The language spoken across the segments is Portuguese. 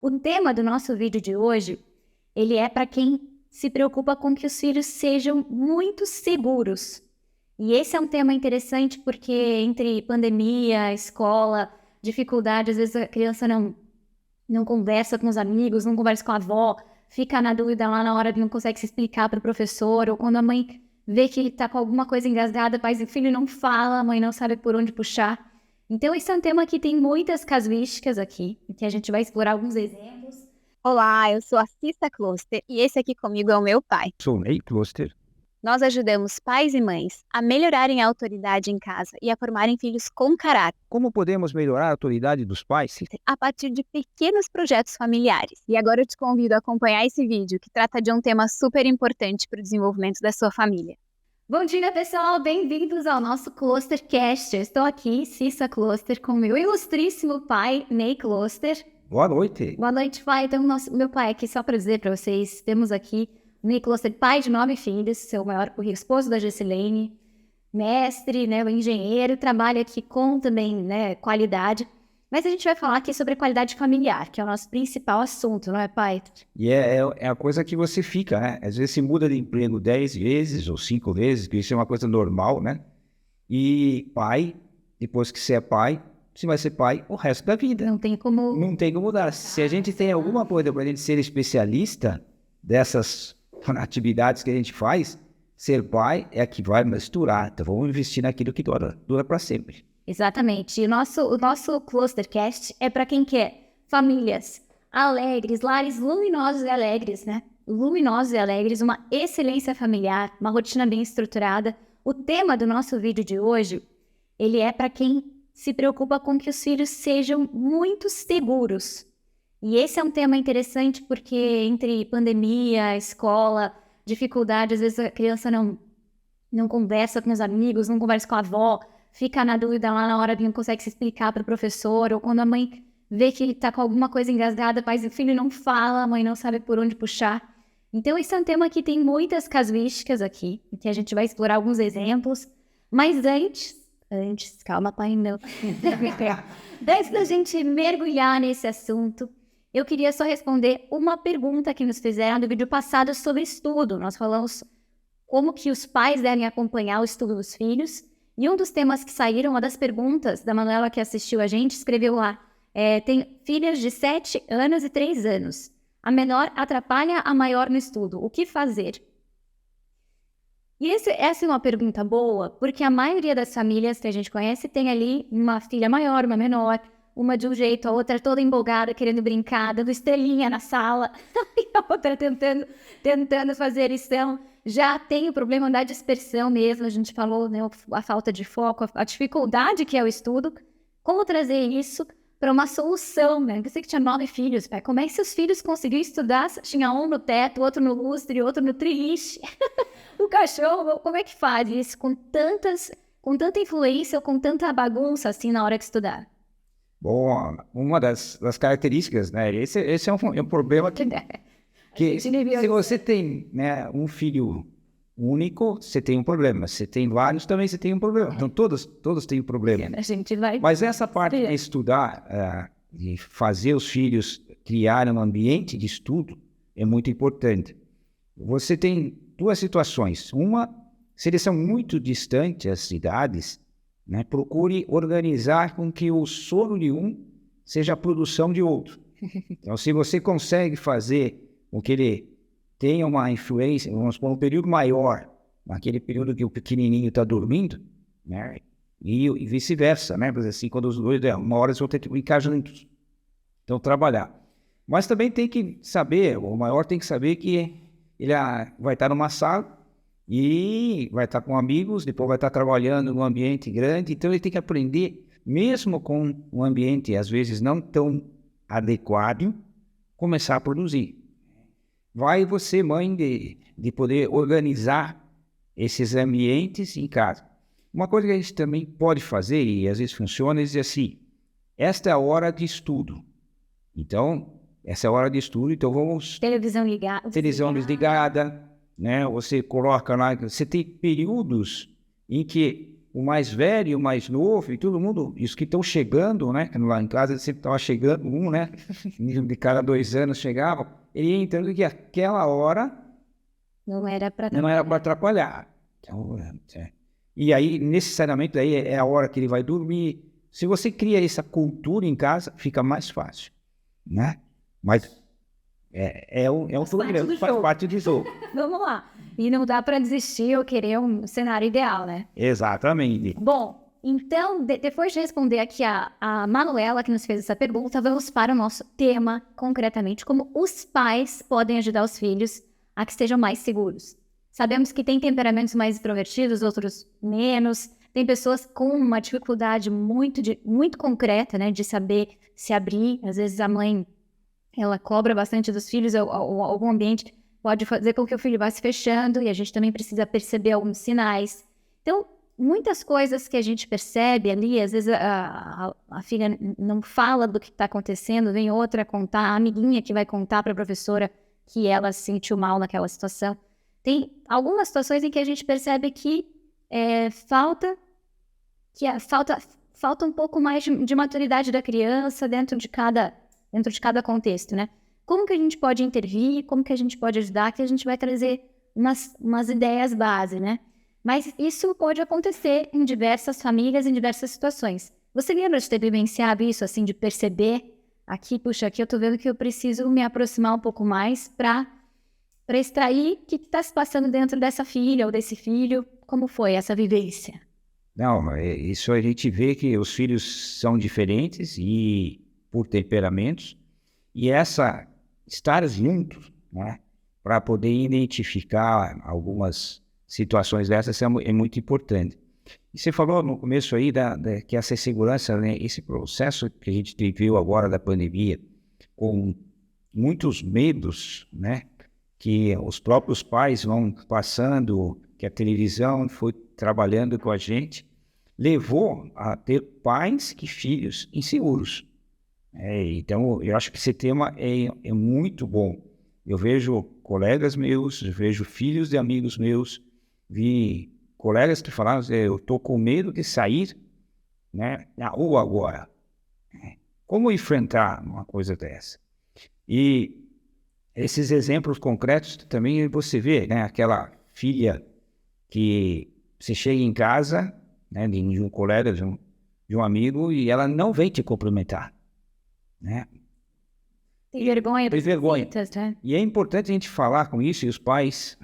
O tema do nosso vídeo de hoje, ele é para quem se preocupa com que os filhos sejam muito seguros. E esse é um tema interessante porque entre pandemia, escola, dificuldade, às vezes a criança não conversa com os amigos, não conversa com a avó, fica na dúvida lá na hora de não consegue se explicar para o professor, ou quando a mãe vê que ele está com alguma coisa engasgada, o pai e o filho não fala, a mãe não sabe por onde puxar. Então esse é um tema que tem muitas casuísticas aqui, que a gente vai explorar alguns exemplos. Olá, eu sou a Cissa Kloster e esse aqui comigo é o meu pai. Sou Ney Kloster. Nós ajudamos pais e mães a melhorarem a autoridade em casa e a formarem filhos com caráter Como podemos melhorar a autoridade dos pais? a partir de pequenos projetos familiares. E agora eu te convido a acompanhar esse vídeo que trata de um tema super importante para o desenvolvimento da sua família. Bom dia, pessoal! Bem-vindos ao nosso Klostercast. Eu estou aqui, Cissa Kloster, com meu ilustríssimo pai, Ney Kloster. Boa noite. Boa noite, pai. Então, meu pai aqui, só para dizer para vocês, temos aqui o Ney Kloster, pai de 9 filhos, seu maior esposo da Gessilene, mestre, né, engenheiro, trabalha aqui com também, né, qualidade. Mas a gente vai falar aqui sobre a qualidade familiar, que é o nosso principal assunto, não é, pai? E é a coisa que você fica, né? Às vezes você muda de emprego 10 vezes ou 5 vezes, que isso é uma coisa normal, né? E pai, depois que você é pai, você vai ser pai o resto da vida. Não tem como... Não tem como mudar. Se a gente tem alguma coisa para a gente ser especialista dessas atividades que a gente faz, ser pai é a que vai misturar. Então vamos investir naquilo que dura para sempre. Exatamente. E o nosso Clustercast é para quem quer famílias alegres, lares luminosos e alegres, né? Luminosos e alegres, uma excelência familiar, uma rotina bem estruturada. O tema do nosso vídeo de hoje, ele é para quem se preocupa com que os filhos sejam muito seguros. E esse é um tema interessante porque entre pandemia, escola, dificuldade, às vezes a criança não conversa com os amigos, não conversa com a avó, fica na dúvida lá na hora de não consegue se explicar para o professor, ou quando a mãe vê que está com alguma coisa engasgada, o pai e o filho não fala, a mãe não sabe por onde puxar. Então esse é um tema que tem muitas casuísticas aqui, que a gente vai explorar alguns exemplos, mas antes, calma pai, não. Antes da gente mergulhar nesse assunto, eu queria só responder uma pergunta que nos fizeram no vídeo passado sobre estudo. Nós falamos como que os pais devem acompanhar o estudo dos filhos. E um dos temas que saíram, uma das perguntas da Manuela que assistiu a gente, escreveu lá, tem filhas de 7 anos e 3 anos. A menor atrapalha a maior no estudo. O que fazer? E essa é uma pergunta boa, porque a maioria das famílias que a gente conhece tem ali uma filha maior, uma menor, uma de um jeito, a outra toda empolgada, querendo brincar, dando estrelinha na sala, e a outra tentando fazer lição. Já tem o problema da dispersão mesmo, a gente falou, né, a falta de foco, a dificuldade que é o estudo. Como trazer isso para uma solução, né? Você que tinha 9 filhos, pai, como é que seus filhos conseguiam estudar? Tinha um no teto, outro no lustre, outro no triliche. O cachorro, como é que faz isso com tanta influência, com tanta bagunça assim na hora de estudar? Bom, uma das características, né? Esse é um problema que se você tem, né, um filho único, você tem um problema. Se tem vários, também você tem um problema. Então, todos têm um problema. A gente vai... Mas essa parte de estudar, de fazer os filhos criarem um ambiente de estudo, é muito importante. Você tem duas situações. Uma, se eles são muito distantes, as cidades, né, procure organizar com que o sono de um seja a produção de outro. Então, se você consegue fazer com que ele tenha uma influência, vamos supor, um período maior, naquele período que o pequenininho está dormindo, né, e vice-versa, né, mas assim, quando os dois, uma hora eles vão ter que brincar juntos. Então, trabalhar. Mas também tem que saber, o maior tem que saber que ele vai estar numa sala e vai estar com amigos, depois vai estar trabalhando num ambiente grande, então ele tem que aprender, mesmo com um ambiente às vezes não tão adequado, começar a produzir. Vai você, mãe, de poder organizar esses ambientes em casa. Uma coisa que a gente também pode fazer, e às vezes funciona, é dizer assim, esta é a hora de estudo. Então, essa é a hora de estudo, então vamos... Televisão ligada. Televisão desligada, né? Você coloca lá... Você tem períodos em que o mais velho, o mais novo, e todo mundo, os que estão chegando, né? Lá em casa sempre estava chegando um, né? De cada 2 anos chegava, ele ia entendendo que aquela hora Não era para não era para atrapalhar. Então, e aí, necessariamente, aí é a hora que ele vai dormir. Se você cria essa cultura em casa, fica mais fácil, né? Mas é um problema, faz parte do jogo. Vamos lá. E não dá para desistir ou querer um cenário ideal, né? Exatamente. Bom, então, depois de responder aqui a Manuela, que nos fez essa pergunta, vamos para o nosso tema, concretamente, como os pais podem ajudar os filhos a que estejam mais seguros. Sabemos que tem temperamentos mais extrovertidos, outros menos. Tem pessoas com uma dificuldade muito concreta, né, de saber se abrir. Às vezes a mãe, ela cobra bastante dos filhos, ou algum ambiente pode fazer com que o filho vá se fechando, e a gente também precisa perceber alguns sinais. Então, muitas coisas que a gente percebe ali, às vezes a filha não fala do que está acontecendo, vem outra contar, a amiguinha que vai contar para a professora que ela se sentiu mal naquela situação. Tem algumas situações em que a gente percebe que falta um pouco mais de maturidade da criança dentro de cada contexto, né? Como que a gente pode intervir, como que a gente pode ajudar, que a gente vai trazer umas ideias base, né? Mas isso pode acontecer em diversas famílias, em diversas situações. Você lembra de ter vivenciado isso, assim, de perceber aqui eu tô vendo que eu preciso me aproximar um pouco mais para extrair o que está se passando dentro dessa filha ou desse filho? Como foi essa vivência? Não, isso a gente vê que os filhos são diferentes e por temperamentos, e estar juntos, né, para poder identificar algumas situações dessas é muito importante. E você falou no começo aí que essa segurança, né, esse processo que a gente viveu agora da pandemia, com muitos medos, né, que os próprios pais vão passando, que a televisão foi trabalhando com a gente, levou a ter pais e filhos inseguros. Então, eu acho que esse tema é muito bom. Eu vejo colegas meus, eu vejo filhos de amigos meus, vi colegas que falaram, eu estou com medo de sair, né, na rua agora. Como enfrentar uma coisa dessa? E esses exemplos concretos também você vê, né, aquela filha que você chega em casa, né, de um colega, de um amigo, e ela não vem te cumprimentar, né? Tem vergonha das vergonha. visitas, né? E é importante a gente falar com isso e os pais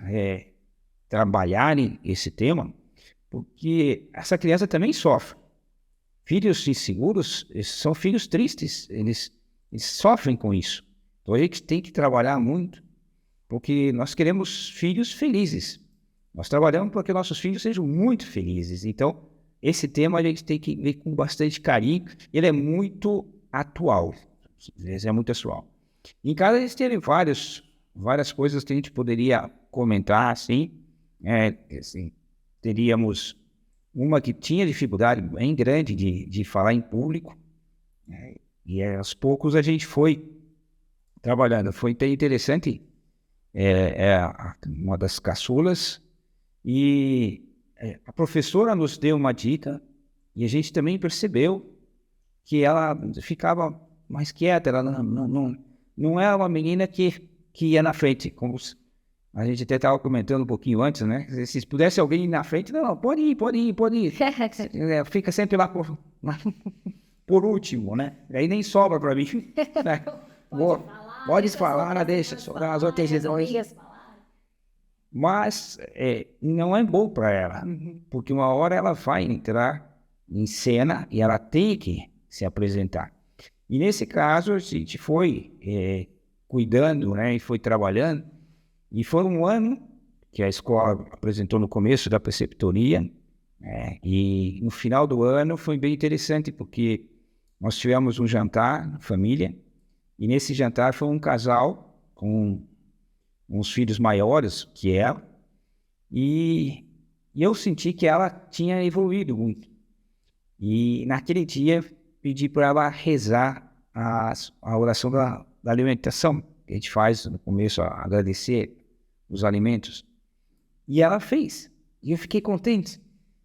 trabalharem esse tema, porque essa criança também sofre. Filhos inseguros são filhos tristes, eles sofrem com isso. Então a gente tem que trabalhar muito, porque nós queremos filhos felizes. Nós trabalhamos para que nossos filhos sejam muito felizes. Então, esse tema a gente tem que ver com bastante carinho. Ele é muito atual. Ele é muito atual. Em casa, eles têm várias coisas que a gente poderia comentar, assim. Assim, teríamos uma que tinha dificuldade bem grande de falar em público. E aos poucos a gente foi trabalhando. Foi até interessante. Uma das caçulas. E a professora nos deu uma dica e a gente também percebeu que ela ficava mais quieta, ela não é uma menina que ia na frente, como a gente até estava comentando um pouquinho antes, né? Se pudesse alguém ir na frente, não, pode ir. Fica sempre lá por último, né? Aí nem sobra para mim. Né? Pode falar, deixa sobrar as outras decisões. Mas não é bom para ela, porque uma hora ela vai entrar em cena e ela tem que se apresentar. E nesse caso, a gente foi cuidando, né, e foi trabalhando, e foi um ano que a escola apresentou no começo da preceptoria, e no final do ano foi bem interessante, porque nós tivemos um jantar na família, e nesse jantar foi um casal com uns filhos maiores que ela, e eu senti que ela tinha evoluído muito. E naquele dia pedi para ela rezar a oração da alimentação, que a gente faz no começo, agradecer os alimentos. E ela fez, e eu fiquei contente.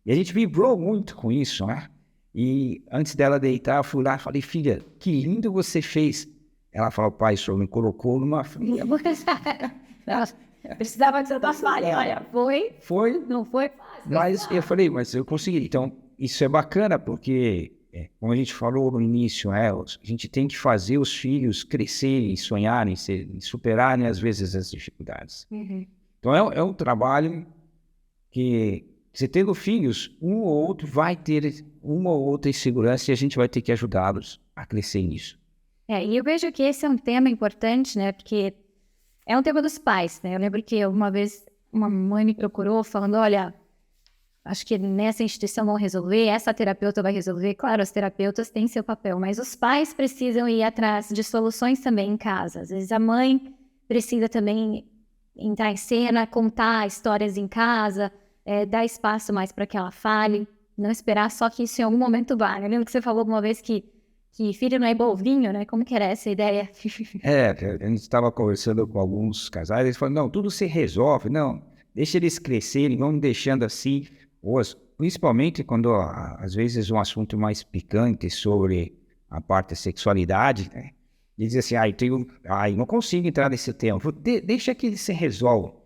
E a gente vibrou muito com isso, né? E antes dela deitar, eu fui lá e falei, filha, que lindo você fez. Ela falou, pai, o senhor me colocou numa fria. Eu precisava que você tá falha, olha, Foi, não foi fácil. mas eu falei, mas eu consegui. Então, isso é bacana, porque, como a gente falou no início, a gente tem que fazer os filhos crescerem, sonharem, superarem, às vezes, as dificuldades. Então, é um trabalho que, você tendo filhos, um ou outro vai ter uma ou outra insegurança e a gente vai ter que ajudá-los a crescer nisso. E eu vejo que esse é um tema importante, né? Porque é um tema dos pais, né? Eu lembro que uma vez uma mãe me procurou falando, olha, acho que nessa instituição vão resolver, essa terapeuta vai resolver. Claro, os terapeutas têm seu papel, mas os pais precisam ir atrás de soluções também em casa. Às vezes a mãe precisa também entrar em cena, contar histórias em casa, dar espaço mais para que ela fale, não esperar só que isso em algum momento vá. Eu lembro que você falou uma vez que filho não é bovinho, né? Como que era essa ideia? A gente estava conversando com alguns casais, eles falaram, não, tudo se resolve, não, deixa eles crescerem, vamos deixando assim, principalmente quando, às vezes, um assunto mais picante sobre a parte da sexualidade, né? E diz assim, não consigo entrar nesse tema, deixa que eles se resolvam.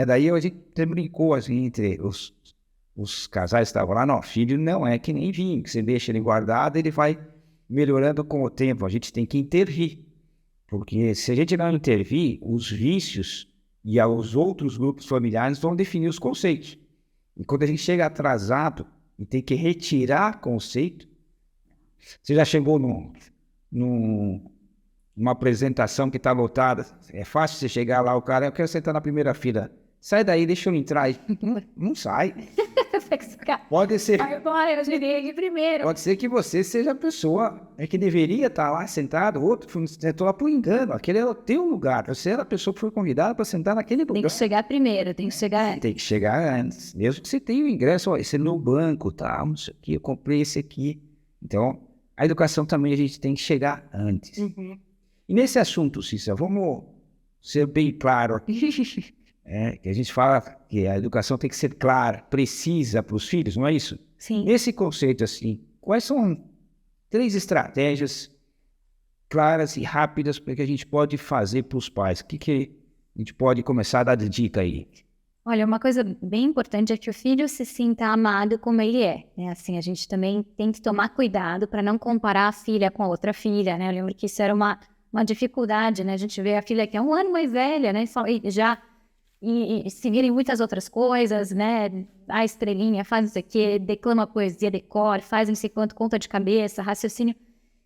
Daí a gente brincou assim, entre os casais que estavam lá, não, filho não é que nem vinho, que você deixa ele guardado, ele vai melhorando com o tempo, a gente tem que intervir, porque se a gente não intervir, os vícios e os outros grupos familiares vão definir os conceitos. E quando a gente chega atrasado e tem que retirar conceito, você já chegou numa apresentação que está lotada, é fácil você chegar lá, o cara, eu quero sentar na primeira fila, sai daí, deixa eu entrar. Não sai. Pode ser. Eu cheguei aqui primeiro. Pode ser que você seja a pessoa que deveria estar lá sentado, outro sentou lá por engano. Aquele é o teu lugar. Você era a pessoa que foi convidada para sentar naquele lugar. Tem que chegar primeiro, tem que chegar antes. Tem que chegar antes. Mesmo que você tenha o ingresso, ó, esse é no banco, tá? Isso aqui, eu comprei esse aqui. Então, a educação também a gente tem que chegar antes. E nesse assunto, Cícera, vamos ser bem claro aqui. Que a gente fala que a educação tem que ser clara, precisa para os filhos, não é isso? Sim. Nesse conceito, assim, quais são 3 estratégias claras e rápidas para que a gente pode fazer para os pais? O que a gente pode começar a dar de dica aí? Olha, uma coisa bem importante é que o filho se sinta amado como ele é, né? Assim, a gente também tem que tomar cuidado para não comparar a filha com a outra filha, né? Eu lembro que isso era uma dificuldade, né? A gente vê a filha que é 1 ano mais velha, né? E já e seguirem muitas outras coisas, né? A estrelinha, faz isso aqui, declama poesia, decora, faz não sei quanto, conta de cabeça, raciocínio.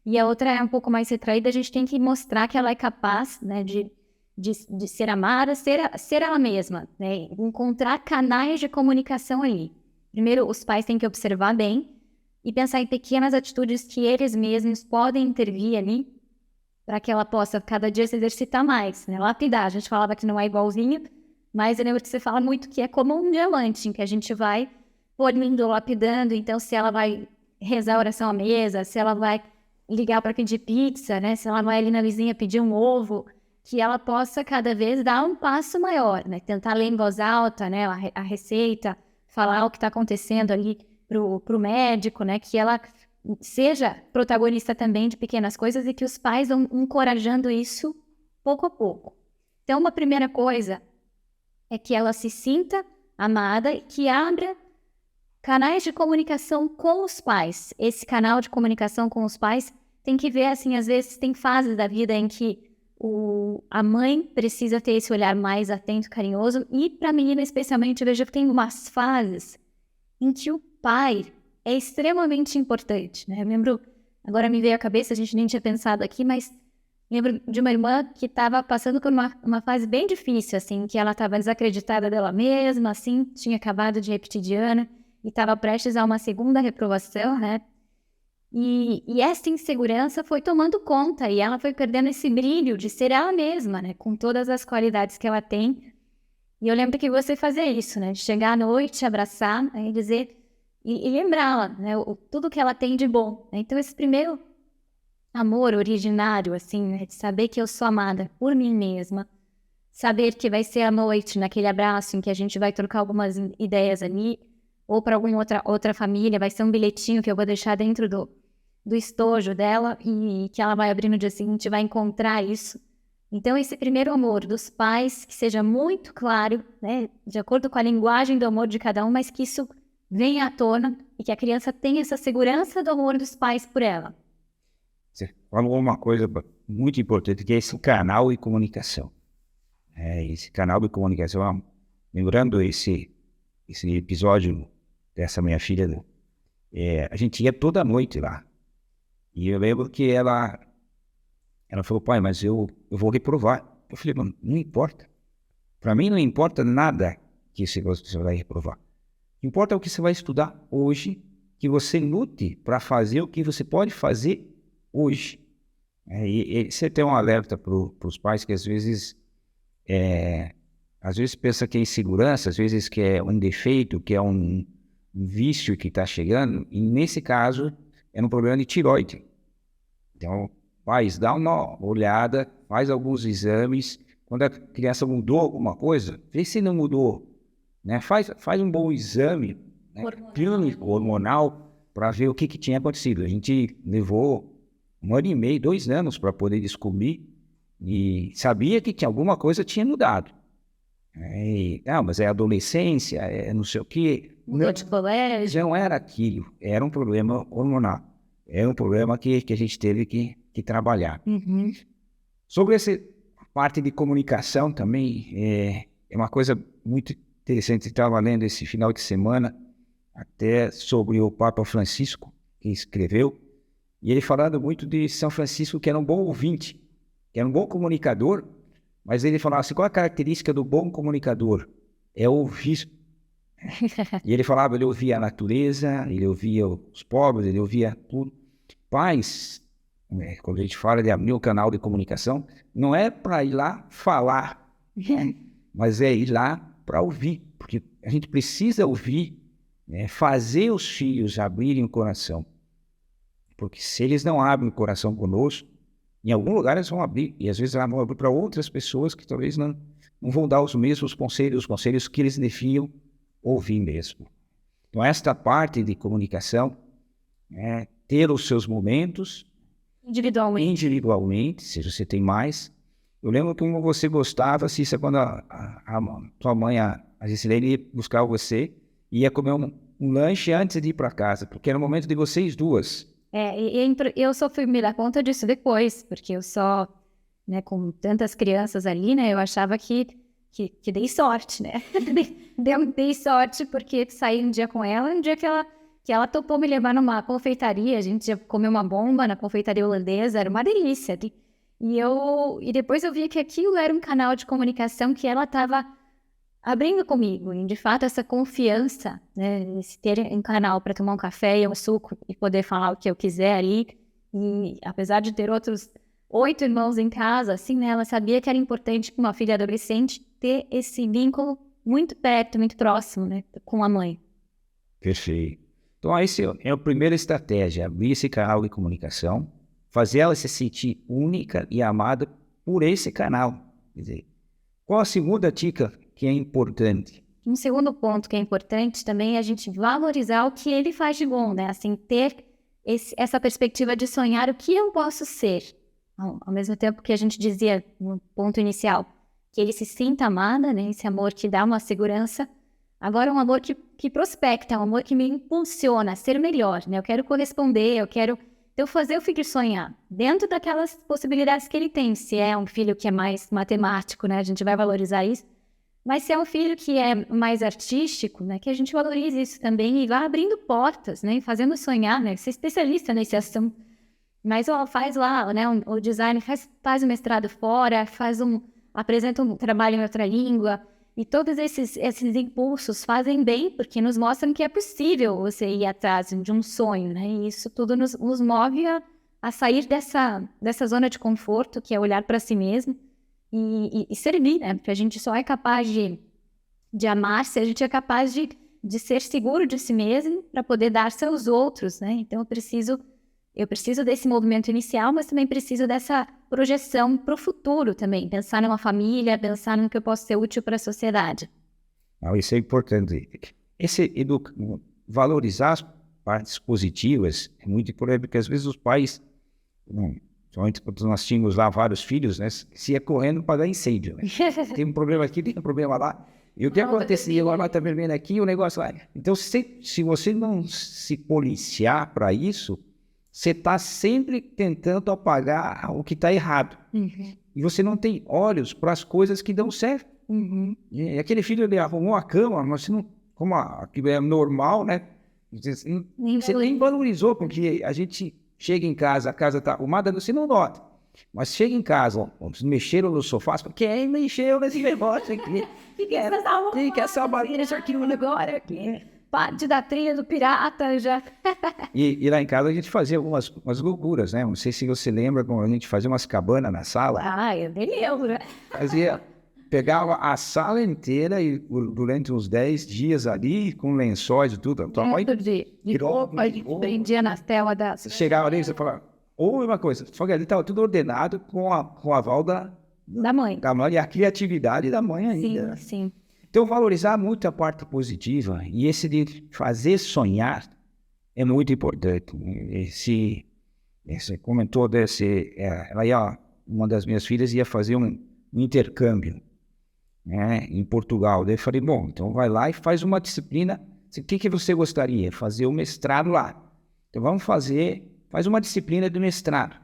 E a outra é um pouco mais retraída, a gente tem que mostrar que ela é capaz, né, de ser amada, ser ela mesma, né? Encontrar canais de comunicação ali. Primeiro, os pais têm que observar bem e pensar em pequenas atitudes que eles mesmos podem intervir ali para que ela possa cada dia se exercitar mais, né? Lapidar, a gente falava que não é igualzinho, mas eu lembro que você fala muito que é como um diamante, em que a gente vai polindo, lapidando. Então, se ela vai rezar a oração à mesa, se ela vai ligar para pedir pizza, né? Se ela vai ali na vizinha pedir um ovo, que ela possa cada vez dar um passo maior, né? Tentar ler em voz alta, né? A receita, falar o que está acontecendo ali pro médico, né? Que ela seja protagonista também de pequenas coisas e que os pais vão encorajando isso pouco a pouco. Então, uma primeira coisa é que ela se sinta amada e que abra canais de comunicação com os pais. Esse canal de comunicação com os pais tem que ver, assim, às vezes tem fases da vida em que a mãe precisa ter esse olhar mais atento, carinhoso, e para a menina especialmente, eu vejo que tem umas fases em que o pai é extremamente importante, né? Eu lembro, agora me veio à cabeça, a gente nem tinha pensado aqui, mas lembro de uma irmã que estava passando por uma fase bem difícil, assim, que ela estava desacreditada dela mesma, assim, tinha acabado de repetir de ano e estava prestes a uma segunda reprovação, né? E essa insegurança foi tomando conta e ela foi perdendo esse brilho de ser ela mesma, né? Com todas as qualidades que ela tem. E eu lembro que você fazia isso, né? De chegar à noite, abraçar, né? E dizer, e lembrá-la, né? Tudo que ela tem de bom, né? Então, esse primeiro amor originário, assim, né? De saber que eu sou amada por mim mesma, saber que vai ser à noite, naquele abraço em que a gente vai trocar algumas ideias ali, ou para alguma outra família, vai ser um bilhetinho que eu vou deixar dentro do estojo dela e que ela vai abrir no dia seguinte e vai encontrar isso. Então, esse primeiro amor dos pais, que seja muito claro, né, de acordo com a linguagem do amor de cada um, mas que isso venha à tona e que a criança tenha essa segurança do amor dos pais por ela. Você falou uma coisa muito importante, que é esse canal de comunicação. Esse canal de comunicação, lembrando esse episódio dessa minha filha, a gente ia toda noite lá. E eu lembro que ela falou, pai, mas eu vou reprovar. Eu falei, não importa. Para mim não importa nada que você vai reprovar. O que importa é o que você vai estudar hoje, que você lute para fazer o que você pode fazer hoje. E você tem um alerta para os pais que às vezes pensa que é insegurança, às vezes que é um defeito, que é um vício que está chegando, e nesse caso é um problema de tireoide. Então, pais, dá uma olhada, faz alguns exames, quando a criança mudou alguma coisa, vê se não mudou, né? Faz um bom exame, né? Clínico, hormonal, para ver o que tinha acontecido. A gente levou 1 ano e meio, 2 anos para poder descobrir e sabia que alguma coisa tinha mudado. Mas é adolescência, é não sei o quê. Mudou de colégio. Não era aquilo, era um problema hormonal. Era um problema que a gente teve que trabalhar. Uhum. Sobre essa parte de comunicação também, é uma coisa muito interessante. Eu estava lendo esse final de semana, até sobre o Papa Francisco, que escreveu, e ele falando muito de São Francisco, que era um bom ouvinte, que era um bom comunicador, mas ele falava assim, qual a característica do bom comunicador? É ouvir. E ele falava, ele ouvia a natureza, ele ouvia os pobres, ele ouvia tudo. Pais, quando a gente fala de abrir um canal de comunicação, não é para ir lá falar, mas é ir lá para ouvir, porque a gente precisa ouvir, fazer os filhos abrirem o coração. Porque se eles não abrem o coração conosco, em algum lugar eles vão abrir, e às vezes eles vão abrir para outras pessoas que talvez não vão dar os mesmos conselhos, os conselhos que eles deviam ouvir mesmo. Então, esta parte de comunicação, ter os seus momentos individualmente, se você tem mais. Eu lembro que como você gostava, Cissa, quando a tua mãe, a Gisilene, ia buscar você, ia comer um lanche antes de ir para casa, porque era o momento de vocês duas. Eu só fui me dar conta disso depois, porque eu só, né, com tantas crianças ali, né, eu achava que dei sorte, né? Dei sorte porque saí um dia com ela, um dia que ela topou me levar numa confeitaria, a gente ia comer uma bomba na confeitaria holandesa, era uma delícia. E depois eu vi que aquilo era um canal de comunicação que ela estava abrindo comigo, e de fato essa confiança, né, esse ter um canal para tomar um café e um suco e poder falar o que eu quiser ali, e apesar de ter outros 8 irmãos em casa, assim, né, ela sabia que era importante para uma filha adolescente ter esse vínculo muito perto, muito próximo, né, com a mãe. Perfeito. Então, essa é a primeira estratégia, abrir esse canal de comunicação, fazer ela se sentir única e amada por esse canal. Quer dizer, qual a segunda dica que é importante? Um segundo ponto que é importante também é a gente valorizar o que ele faz de bom, né? Assim, ter essa perspectiva de sonhar o que eu posso ser. Ao mesmo tempo que a gente dizia no ponto inicial, que ele se sinta amada, né? Esse amor que dá uma segurança. Agora, um amor que prospecta, um amor que me impulsiona a ser melhor, né? Eu quero corresponder, eu quero fazer o filho sonhar, dentro daquelas possibilidades que ele tem. Se é um filho que é mais matemático, né? A gente vai valorizar isso. Mas se é um filho que é mais artístico, né? Que a gente valorize isso também e vá abrindo portas, né? Fazendo sonhar, né? Ser especialista nesse assunto. Mas faz lá, né? O design faz o mestrado fora, apresenta um trabalho em outra língua. E todos esses impulsos fazem bem, porque nos mostram que é possível você ir atrás de um sonho, né? E isso tudo nos move a sair dessa zona de conforto, que é olhar para si mesmo e servir, né? Porque a gente só é capaz de amar se a gente é capaz de ser seguro de si mesmo para poder dar-se aos outros, né? Então eu preciso desse movimento inicial, mas também preciso dessa projeção para o futuro também. Pensar numa família, pensar no que eu posso ser útil para a sociedade. Isso é importante. valorizar as partes positivas é muito importante, porque às vezes os pais, somente quando nós tínhamos lá vários filhos, né, se ia correndo para dar incêndio. Né? Tem um problema aqui, tem um problema lá. E o que acontecia? Agora está vermelho aqui, o negócio lá. Então, se você não se policiar para isso, você está sempre tentando apagar o que está errado. E você não tem olhos para as coisas que dão certo. E aquele filho, ele arrumou a cama, mas você não, como aquilo é normal, né? Você nem valorizou, porque a gente chega em casa, a casa está arrumada, você não nota. Mas chega em casa, mexeram no sofá, quem mexeu nesse negócio aqui? Que essa barulho, isso aqui, agora aqui. Parte da trilha do pirata já. E lá em casa a gente fazia umas loucuras, né? Não sei se você lembra quando a gente fazia umas cabanas na sala. Eu nem lembro. Pegava a sala inteira e durante uns 10 dias ali, com lençóis e tudo. De roupa, a gente prendia nas telas das... Você chegava ali e você falava, ou uma coisa, só que ali estava tudo ordenado com a aval da mãe. Da mãe e a criatividade da mãe ainda. Sim. Então, valorizar muito a parte positiva e esse de fazer sonhar é muito importante. Você comentou uma das minhas filhas ia fazer um intercâmbio, né, em Portugal. Daí eu falei, bom, então vai lá e faz uma disciplina. O que você gostaria? Fazer o mestrado lá. Então faz uma disciplina do mestrado.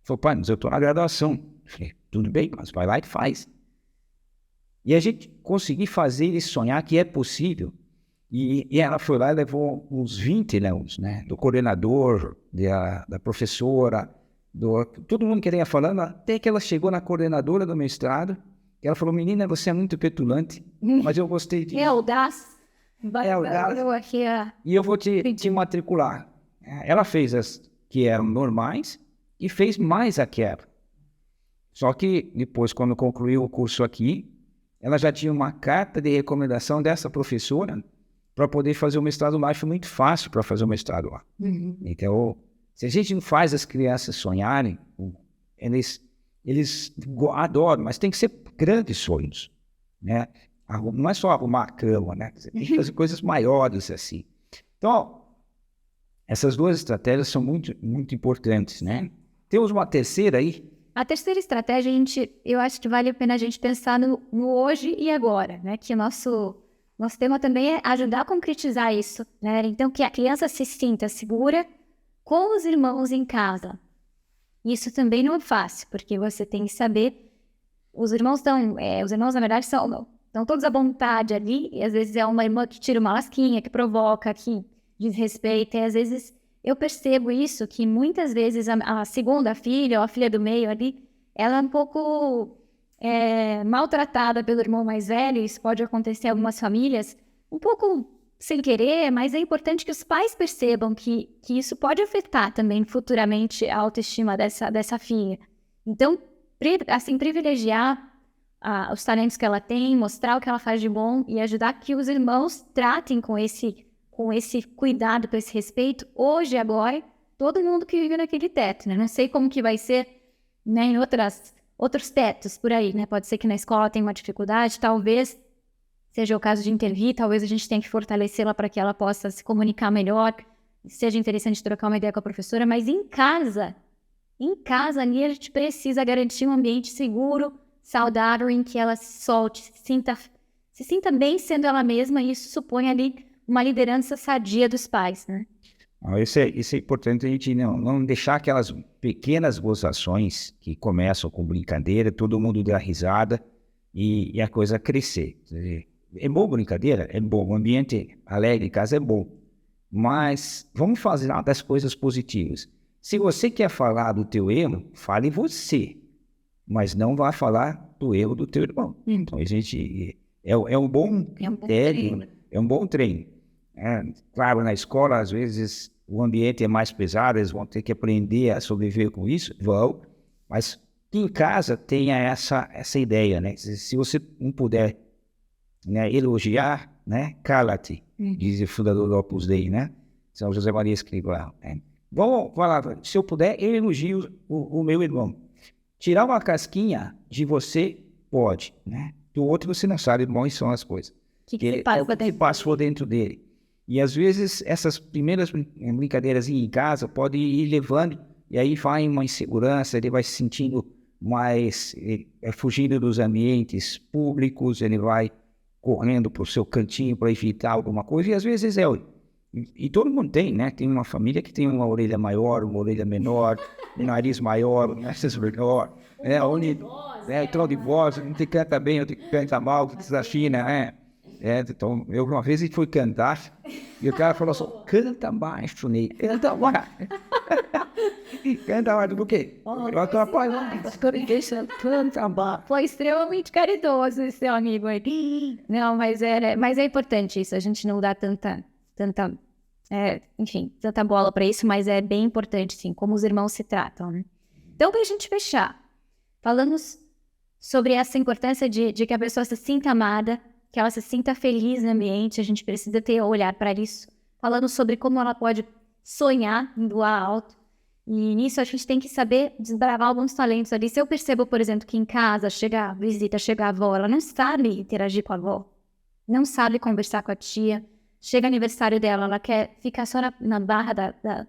Falei, pai, mas eu estou na graduação. Falei, tudo bem, mas vai lá e faz. E a gente conseguir fazer ele sonhar que é possível. E ela foi lá e levou uns 20 leões, né? Do coordenador, da professora, todo mundo que ela ia falando, até que ela chegou na coordenadora do mestrado, e ela falou, menina, você é muito petulante, mas eu gostei disso. É audaz. E eu vou te matricular. Ela fez as que eram normais e fez mais aquela. Só que depois, quando concluiu o curso aqui, ela já tinha uma carta de recomendação dessa professora para poder fazer o mestrado lá. Foi muito fácil para fazer o mestrado lá. Então, se a gente não faz as crianças sonharem, eles adoram, mas tem que ser grandes sonhos, né? Não é só arrumar a cama, né? Você tem que fazer coisas maiores assim. Então, essas duas estratégias são muito, muito importantes, né? Temos uma terceira aí. A terceira estratégia, eu acho que vale a pena a gente pensar no hoje e agora, né? Que nosso tema também é ajudar a concretizar isso, né? Então, que a criança se sinta segura com os irmãos em casa. Isso também não é fácil, porque você tem que saber... Os irmãos, na verdade, estão todos à vontade ali, e às vezes é uma irmã que tira uma lasquinha, que provoca, que desrespeita, e às vezes... Eu percebo isso, que muitas vezes a segunda filha, ou a filha do meio ali, ela é um pouco maltratada pelo irmão mais velho. Isso pode acontecer em algumas famílias, um pouco sem querer, mas é importante que os pais percebam que isso pode afetar também futuramente a autoestima dessa filha. Então, assim, privilegiar os talentos que ela tem, mostrar o que ela faz de bom e ajudar que os irmãos tratem com esse cuidado, com esse respeito, hoje, agora, todo mundo que vive naquele teto, né? Não sei como que vai ser, né, em outros tetos por aí, né? Pode ser que na escola tenha uma dificuldade, talvez seja o caso de intervir, talvez a gente tenha que fortalecê-la para que ela possa se comunicar melhor, seja interessante trocar uma ideia com a professora, mas em casa ali a gente precisa garantir um ambiente seguro, saudável, em que ela se solte, se sinta bem sendo ela mesma, e isso supõe ali uma liderança sadia dos pais, né? Isso é importante, a gente não deixar aquelas pequenas gozações que começam com brincadeira, todo mundo dá risada e a coisa crescer. É bom brincadeira? É bom. O ambiente alegre em casa é bom. Mas vamos falar das coisas positivas. Se você quer falar do teu erro, fale você. Mas não vá falar do erro do teu irmão. Então, a gente... É um bom critério, é um bom treino. Claro, na escola, às vezes, o ambiente é mais pesado, eles vão ter que aprender a sobreviver com isso, mas em casa tenha essa ideia, né? Se você não puder, né, elogiar, né, cala-te, diz o fundador do Opus Dei, né? São José Maria Escrivá. Vamos falar, se eu puder, eu elogio o meu irmão. Tirar uma casquinha de você, pode, né? Do outro você não sabe, bom, são as coisas. Que passou dentro dele. E às vezes essas primeiras brincadeiras em casa podem ir levando, e aí vai uma insegurança, ele vai se sentindo mais, fugindo dos ambientes públicos, ele vai correndo para o seu cantinho para evitar alguma coisa, e às vezes e todo mundo tem, né? Tem uma família que tem uma orelha maior, uma orelha menor, um nariz maior, um nariz menor, tom de voz, um que canta bem, outro que canta mal, que desafina, né? Então, uma vez ele foi cantar, e o cara falou assim, canta baixo, Ney, canta baixo. Canta baixo do quê? Canta baixo. Foi extremamente caridoso esse seu amigo aí. Não, mas é importante isso, a gente não dá tanta bola para isso, mas é bem importante, sim, como os irmãos se tratam, né? Então, para a gente fechar, falamos sobre essa importância de que a pessoa se sinta amada, que ela se sinta feliz no ambiente, a gente precisa ter olhar para isso, falando sobre como ela pode sonhar em voar alto, e nisso a gente tem que saber desbravar alguns talentos ali. Se eu percebo, por exemplo, que em casa chega a visita, chega a avó, ela não sabe interagir com a avó, não sabe conversar com a tia, chega aniversário dela, ela quer ficar só na barra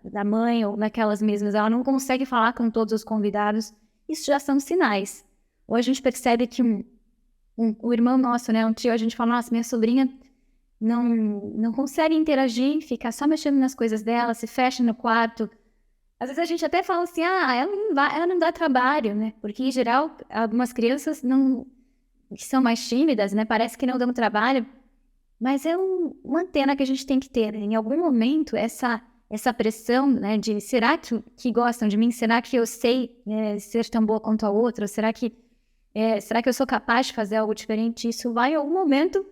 da mãe ou naquelas mesmas, ela não consegue falar com todos os convidados, isso já são sinais. Ou a gente percebe que o irmão nosso, né, um tio, a gente fala, nossa, minha sobrinha não consegue interagir, fica só mexendo nas coisas dela, se fecha no quarto. Às vezes a gente até fala assim, ela não dá trabalho, né, porque em geral algumas crianças que são mais tímidas, né, parece que não dão trabalho, mas é uma antena que a gente tem que ter, né? Em algum momento essa pressão, né, de será que gostam de mim, será que eu sei ser tão boa quanto a outra, será que eu sou capaz de fazer algo diferente? Isso vai em algum momento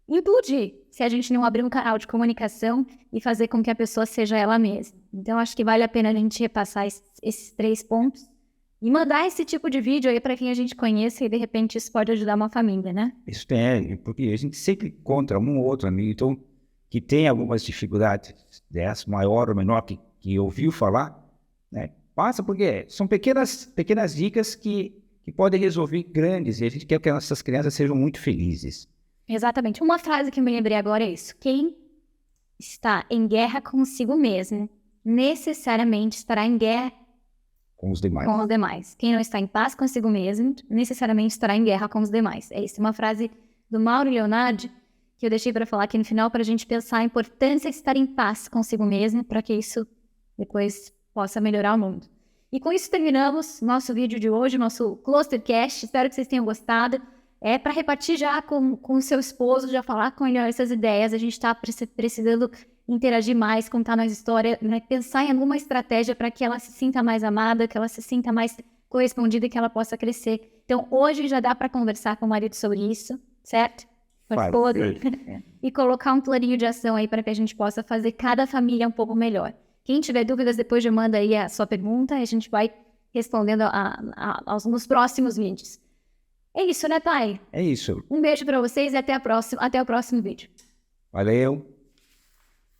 implodir, se a gente não abrir um canal de comunicação e fazer com que a pessoa seja ela mesma. Então, acho que vale a pena a gente repassar esses 3 pontos e mandar esse tipo de vídeo aí para quem a gente conheça e, de repente, isso pode ajudar uma família, né? Isso porque a gente sempre encontra um ou outro amigo então, que tem algumas dificuldades dessas, maior ou menor, que ouviu falar, né? Passa porque são pequenas dicas que podem resolver grandes, e a gente quer que essas crianças sejam muito felizes. Exatamente. Uma frase que eu me lembrei agora é isso. Quem está em guerra consigo mesmo, necessariamente estará em guerra com os demais. Quem não está em paz consigo mesmo, necessariamente estará em guerra com os demais. É isso. Uma frase do Mauro Leonardi, que eu deixei para falar aqui no final, para a gente pensar a importância de estar em paz consigo mesmo, para que isso depois possa melhorar o mundo. E com isso terminamos nosso vídeo de hoje, nosso Clustercast. Espero que vocês tenham gostado. Para repartir já com o seu esposo, já falar com ele essas ideias. A gente está precisando interagir mais, contar mais história, né? Pensar em alguma estratégia para que ela se sinta mais amada, que ela se sinta mais correspondida e que ela possa crescer. Então, hoje já dá para conversar com o marido sobre isso, certo? E colocar um planinho de ação aí para que a gente possa fazer cada família um pouco melhor. Quem tiver dúvidas, depois já manda aí a sua pergunta e a gente vai respondendo nos próximos vídeos. É isso, né, Thay? É isso. Um beijo para vocês e até o próximo vídeo. Valeu.